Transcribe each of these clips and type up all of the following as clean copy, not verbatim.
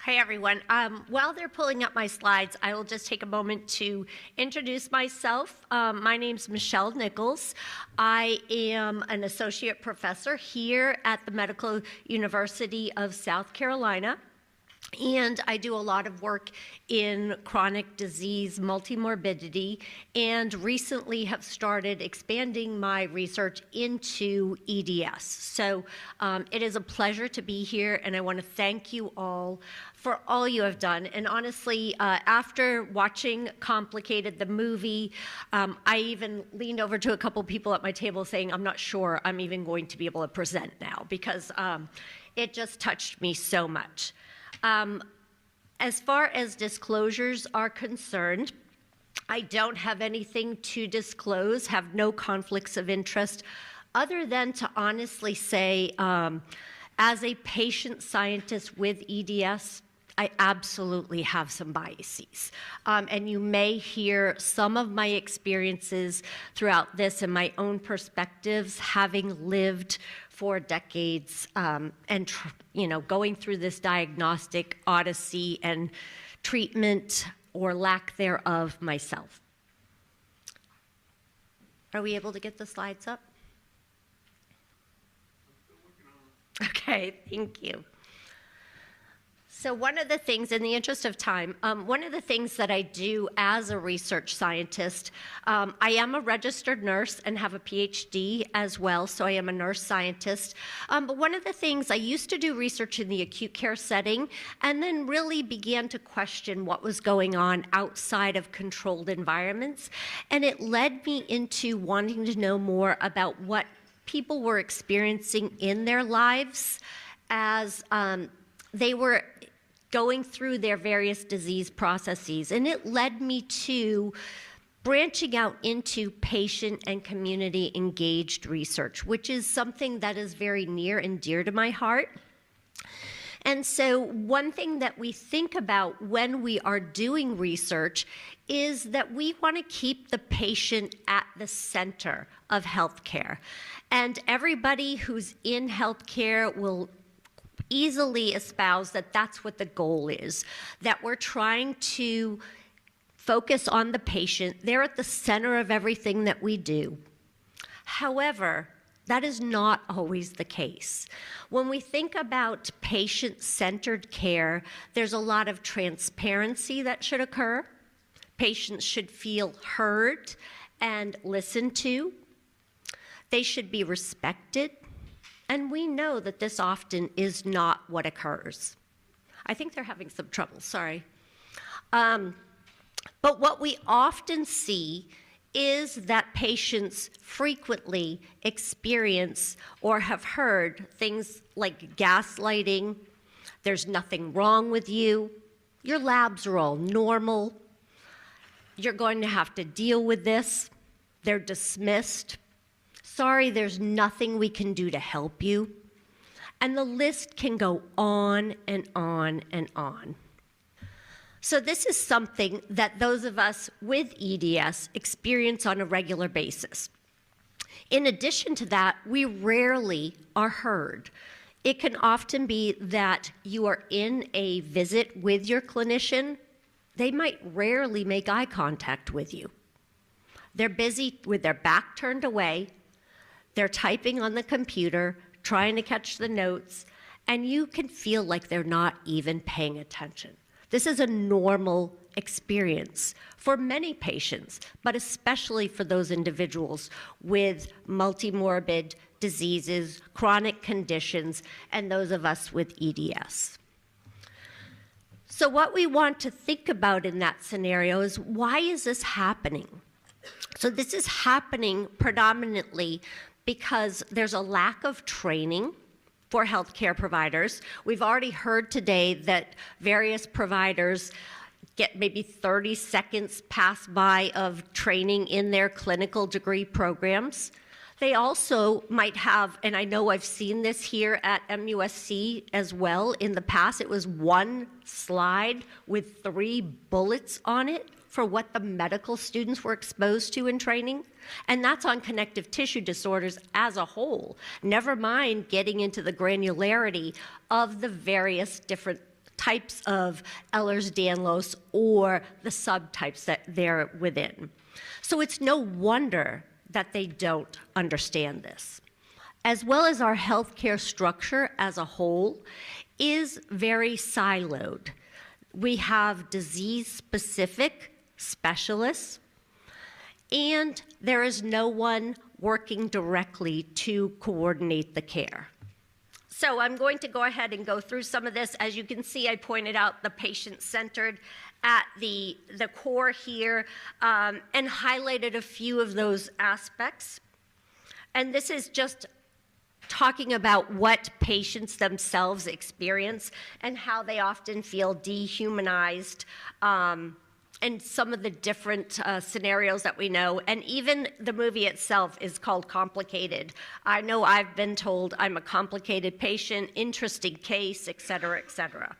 Hi, everyone. While they're pulling up my slides, I will just take a moment to introduce myself. My name's Michelle Nichols. I am an associate professor here at the Medical University of South Carolina. And I do a lot of work in chronic disease multimorbidity, and recently have started expanding my research into EDS. So it is a pleasure to be here, and I want to thank you all for all you have done. And honestly, after watching Complicated, the movie, I even leaned over to a couple people at my table saying, I'm not sure I'm even going to be able to present now, because it just touched me so much. As far as disclosures are concerned, I don't have anything to disclose, have no conflicts of interest, other than to honestly say, as a patient scientist with EDS, I absolutely have some biases. And you may hear some of my experiences throughout this and my own perspectives, having lived for decades and going through this diagnostic odyssey and treatment or lack thereof myself. Are we able to get the slides up? Okay, thank you. So one of the things, in the interest of time, one of the things that I do as a research scientist, I am a registered nurse and have a PhD as well, so I am a nurse scientist. But one of the things, I used to do research in the acute care setting and then really began to question what was going on outside of controlled environments. And it led me into wanting to know more about what people were experiencing in their lives as they were going through their various disease processes. And it led me to branching out into patient and community engaged research, which is something that is very near and dear to my heart. And so one thing that we think about when we are doing research is that we want to keep the patient at the center of healthcare. And everybody who's in healthcare will easily espouse that that's what the goal is, that we're trying to focus on the patient. They're at the center of everything that we do. However, that is not always the case. When we think about patient-centered care, there's a lot of transparency that should occur. Patients should feel heard and listened to. They should be respected. And we know that this often is not what occurs. I think they're having some trouble, sorry. But what we often see is that patients frequently experience or have heard things like gaslighting, there's nothing wrong with you, your labs are all normal, you're going to have to deal with this, they're dismissed. Sorry, there's nothing we can do to help you. And the list can go on and on and on. So this is something that those of us with EDS experience on a regular basis. In addition to that, we rarely are heard. It can often be that you are in a visit with your clinician. They might rarely make eye contact with you. They're busy with their back turned away. They're typing on the computer, trying to catch the notes, and you can feel like they're not even paying attention. This is a normal experience for many patients, but especially for those individuals with multimorbid diseases, chronic conditions, and those of us with EDS. So what we want to think about in that scenario is, why is this happening? So this is happening predominantly because there's a lack of training for healthcare providers. We've already heard today that various providers get maybe 30 seconds pass by of training in their clinical degree programs. They also might have, and I know I've seen this here at MUSC as well in the past, it was one slide with 3 bullets on it for what the medical students were exposed to in training. And that's on connective tissue disorders as a whole. Never mind getting into the granularity of the various different types of Ehlers-Danlos or the subtypes that they're within. So it's no wonder that they don't understand this. As well as our healthcare structure as a whole is very siloed. We have disease-specific specialists, and there is no one working directly to coordinate the care. So I'm going to go ahead and go through some of this. As you can see, I pointed out the patient-centered at the core here and highlighted a few of those aspects. And this is just talking about what patients themselves experience and how they often feel dehumanized, and some of the different scenarios that we know. And even the movie itself is called Complicated. I know I've been told I'm a complicated patient, interesting case, et cetera, et cetera.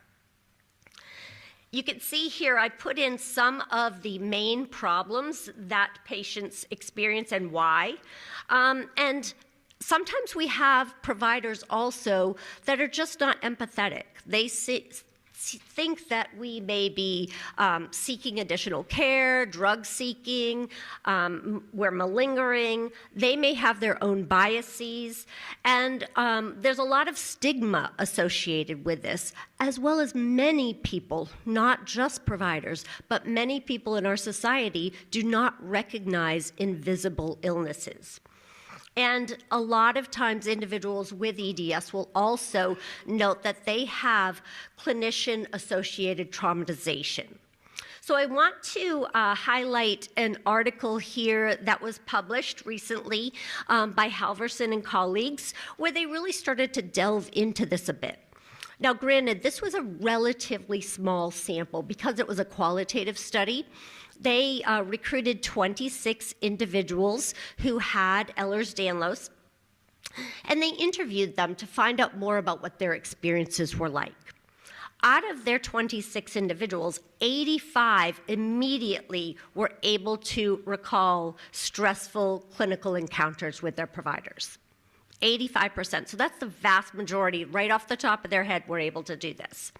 You can see here I put in some of the main problems that patients experience and why. And sometimes we have providers also that are just not empathetic. They think that we may be seeking additional care, drug seeking, we're malingering. They may have their own biases, and there's a lot of stigma associated with this, as well as many people, not just providers, but many people in our society do not recognize invisible illnesses. And a lot of times individuals with EDS will also note that they have clinician-associated traumatization. So I want to highlight an article here that was published recently by Halverson and colleagues, where they really started to delve into this a bit. Now, granted, this was a relatively small sample because it was a qualitative study. They recruited 26 individuals who had Ehlers-Danlos, and they interviewed them to find out more about what their experiences were like. Out of their 26 individuals, 85 immediately were able to recall stressful clinical encounters with their providers. 85%. So that's the vast majority, right off the top of their head, were able to do this.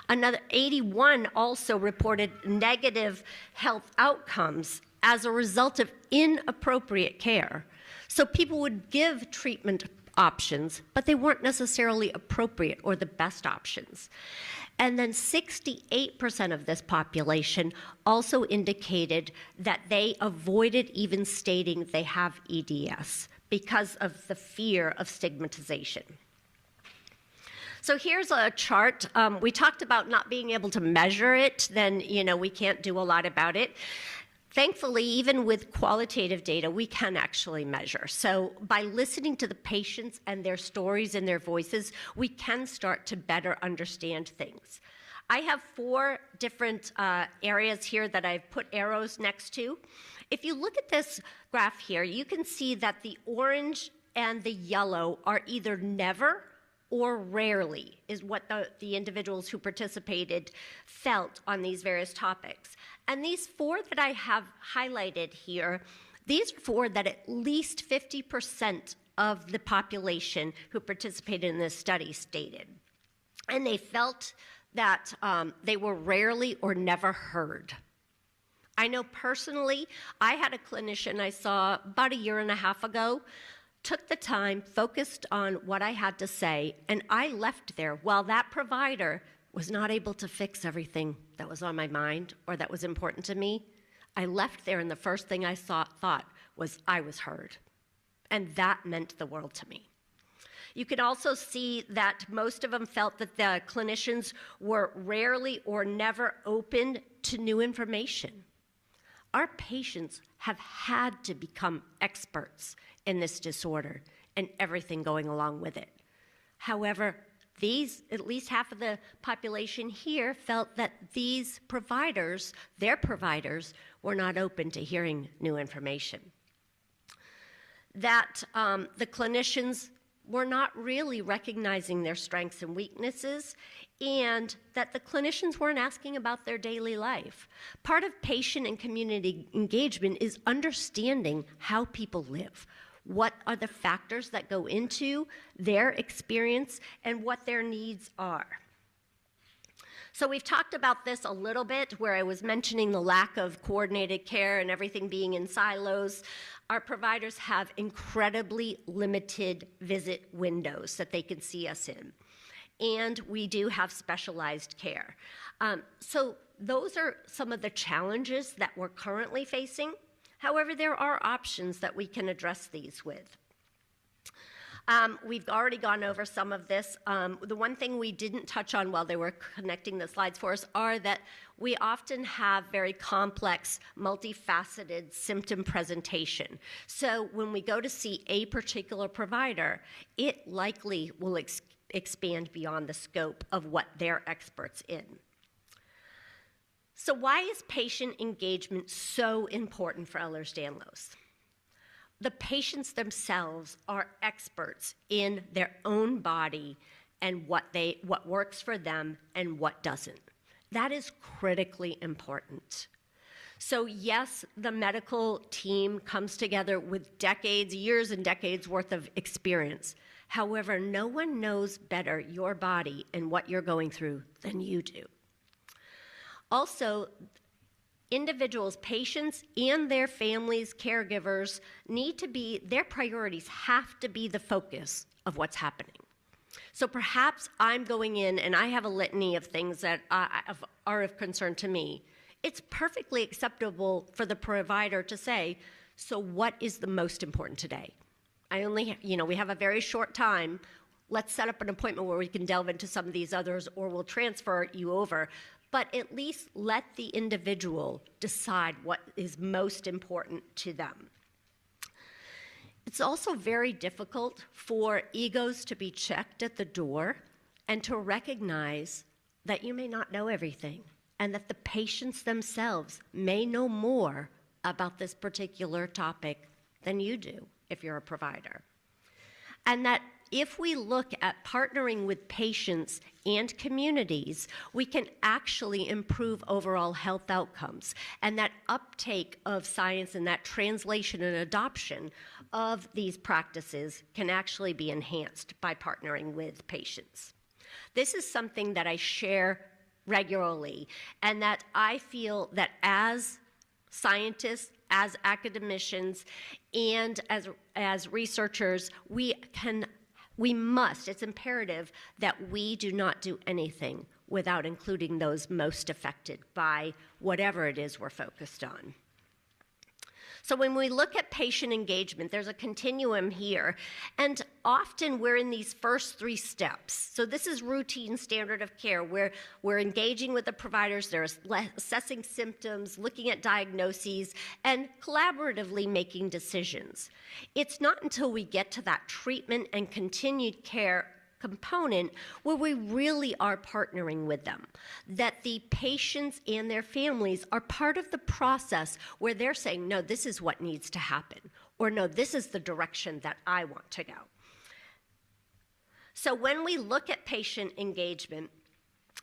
Another 81 also reported negative health outcomes as a result of inappropriate care. So people would give treatment options, but they weren't necessarily appropriate or the best options. And then 68% of this population also indicated that they avoided even stating they have EDS because of the fear of stigmatization. So here's a chart. We talked about not being able to measure it, then we can't do a lot about it. Thankfully, even with qualitative data, we can actually measure. So by listening to the patients and their stories and their voices, we can start to better understand things. I have 4 different areas here that I've put arrows next to. If you look at this graph here, you can see that the orange and the yellow are either never or rarely is what the individuals who participated felt on these various topics. And these 4 that I have highlighted here, these are 4 that at least 50% of the population who participated in this study stated. And they felt that they were rarely or never heard. I know personally, I had a clinician I saw about 1.5 years ago, took the time, focused on what I had to say, and I left there while that provider was not able to fix everything that was on my mind or that was important to me. I left there, and the first thing I thought was I was heard, and that meant the world to me. You can also see that most of them felt that the clinicians were rarely or never open to new information. Our patients have had to become experts in this disorder and everything going along with it. However, at least half of the population here felt that these providers, their providers, were not open to hearing new information. That the clinicians were not really recognizing their strengths and weaknesses, and that the clinicians weren't asking about their daily life. Part of patient and community engagement is understanding how people live. What are the factors that go into their experience and what their needs are. So we've talked about this a little bit, where I was mentioning the lack of coordinated care and everything being in silos. Our providers have incredibly limited visit windows that they can see us in. And we do have specialized care. So those are some of the challenges that we're currently facing. However, there are options that we can address these with. We've already gone over some of this. The one thing we didn't touch on while they were connecting the slides for us are that we often have very complex, multifaceted symptom presentation. So when we go to see a particular provider, it likely will expand beyond the scope of what they're experts in. So why is patient engagement so important for Ehlers-Danlos? The patients themselves are experts in their own body and what works for them and what doesn't. That is critically important. So yes, the medical team comes together with decades, years and decades worth of experience. However, no one knows better your body and what you're going through than you do. Also, individuals, patients, and their families, caregivers their priorities have to be the focus of what's happening. So perhaps I'm going in and I have a litany of things that are of concern to me. It's perfectly acceptable for the provider to say, so what is the most important today? We have a very short time. Let's set up an appointment where we can delve into some of these others, or we'll transfer you over. But at least let the individual decide what is most important to them. It's also very difficult for egos to be checked at the door and to recognize that you may not know everything and that the patients themselves may know more about this particular topic than you do if you're a provider. And that if we look at partnering with patients and communities, we can actually improve overall health outcomes. And that uptake of science and that translation and adoption of these practices can actually be enhanced by partnering with patients. This is something that I share regularly, and that I feel that as scientists, as academicians, and as researchers, it's imperative that we do not do anything without including those most affected by whatever it is we're focused on. So when we look at patient engagement, there's a continuum here, and often we're in these first three steps. So this is routine standard of care, where we're engaging with the providers, they're assessing symptoms, looking at diagnoses, and collaboratively making decisions. It's not until we get to that treatment and continued care component where we really are partnering with them, that the patients and their families are part of the process where they're saying, no, this is what needs to happen, or no, this is the direction that I want to go. So when we look at patient engagement,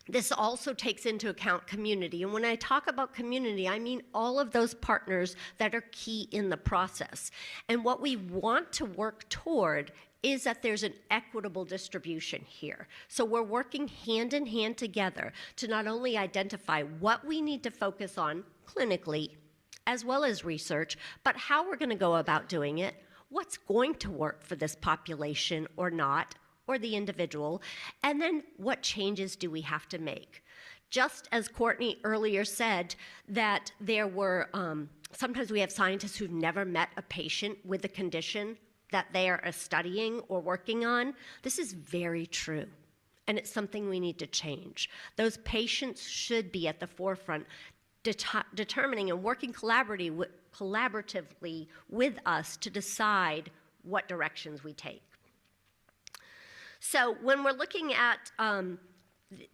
this also takes into account community. And when I talk about community, I mean all of those partners that are key in the process. And what we want to work toward is that there's an equitable distribution here. So we're working hand in hand together to not only identify what we need to focus on clinically, as well as research, but how we're going to go about doing it, what's going to work for this population or not, or the individual, and then what changes do we have to make. Just as Courtney earlier said, that there were, sometimes we have scientists who've never met a patient with a condition that they are studying or working on. This is very true, and it's something we need to change. Those patients should be at the forefront, determining and working collaboratively with us to decide what directions we take. So when we're looking at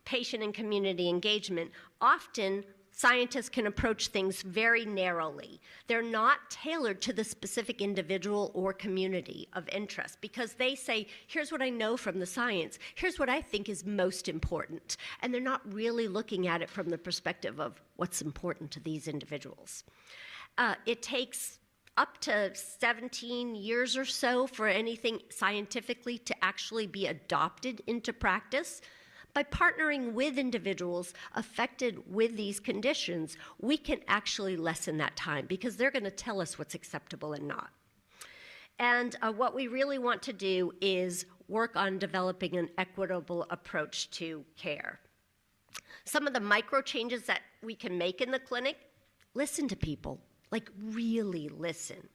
patient and community engagement, often scientists can approach things very narrowly. They're not tailored to the specific individual or community of interest, because they say, here's what I know from the science, here's what I think is most important. And they're not really looking at it from the perspective of what's important to these individuals. It takes up to 17 years or so for anything scientifically to actually be adopted into practice. By partnering with individuals affected with these conditions, we can actually lessen that time because they're going to tell us what's acceptable and not. And what we really want to do is work on developing an equitable approach to care. Some of the micro changes that we can make in the clinic: listen to people, like really listen.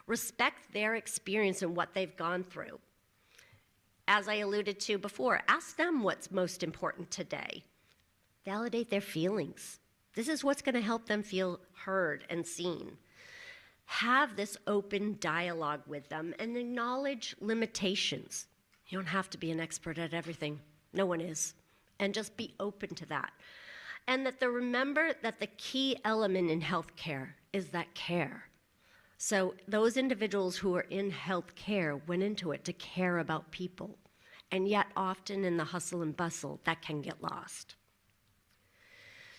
Respect their experience and what they've gone through. As I alluded to before, ask them what's most important today. Validate their feelings. This is what's going to help them feel heard and seen. Have this open dialogue with them and acknowledge limitations. You don't have to be an expert at everything. No one is. And just be open to that. And remember that the key element in healthcare is that care. So those individuals who are in healthcare went into it to care about people. And yet often in the hustle and bustle, that can get lost.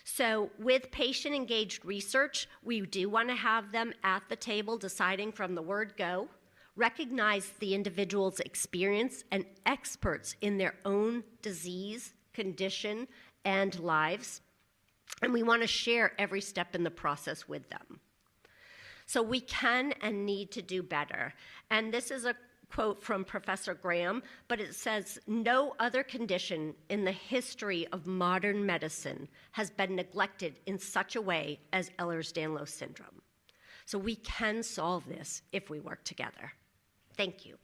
So with patient-engaged research, we do want to have them at the table deciding from the word go, recognize the individual's experience and experts in their own disease, condition, and lives. And we want to share every step in the process with them. So we can and need to do better. And this is a quote from Professor Graham, but it says, "No other condition in the history of modern medicine has been neglected in such a way as Ehlers-Danlos syndrome." So we can solve this if we work together. Thank you.